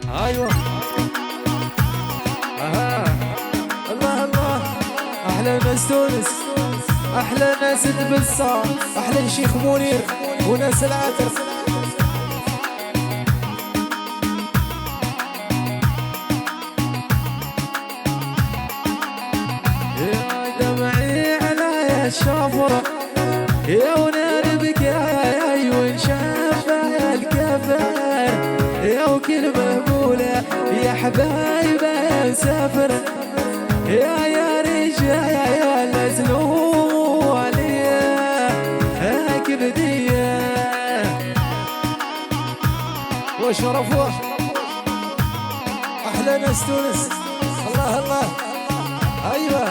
ايوه الله الله. احلى ناس تونس، احلى ناس تبسا، احلى الشيخ منير وناس العتر. يا دمعي على الشافرة يا ونار بكاي ونشاف الكفر يا وكل مهبولة يا حبايبه مسافر يا رجال لا تلوموا عليا كبدية وشرفوا أحلى ناس تونس. الله الله أيوة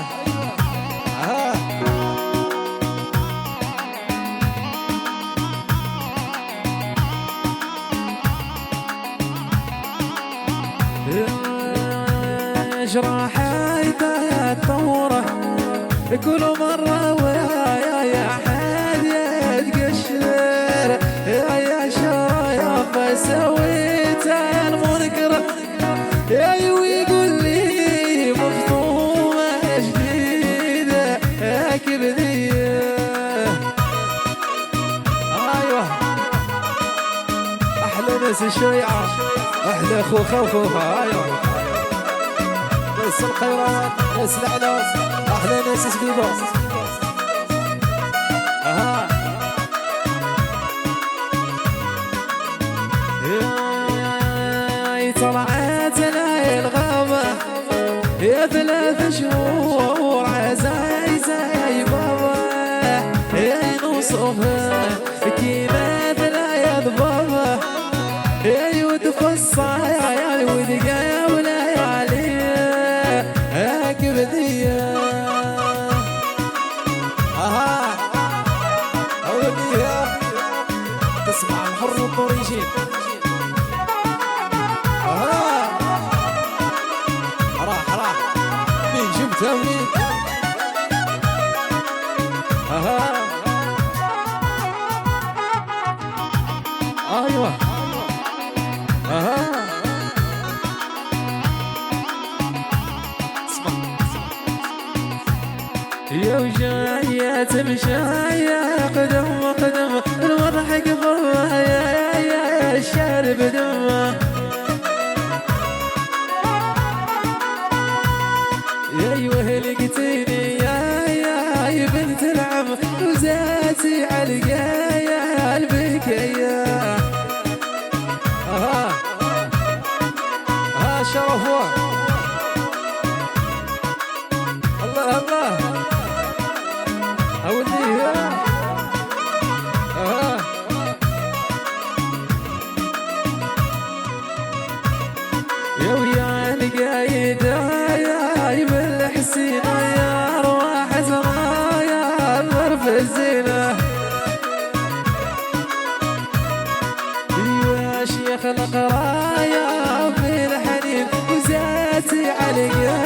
جراحي تطوره كل مرة ويا حد يتقشر يا شرايف سويت المنكر يا ويقول لي مفطومة جديدة كبدية. ايوه احلى ناس الشريعة، احلى خوخة وخوخة. ايوه ناس الخيرات، ناس العناس، احلى ناس سبيبه. يا طلعت لي الغابة يا 3 شهور عزاي بابا يا نوصفها كيما يا ضبابة يا يتفصى يا ودقايا وليالي كبدية. أولية تسمع الحر والطريشين. راح مين جبتها منين؟ أيوة يا وجاية تمشايا قدم قدم المضحك فرها يا الشارب دمه يا وهلقتيني يا بنت العم وزاتي علقايا البكية. شرفوه الله الله أوليها يا ويا القايدة يا بالحسينة يا أرواح زرايا الظرف الزينة يا شيخ القرايا في الحنين وزاتي عليا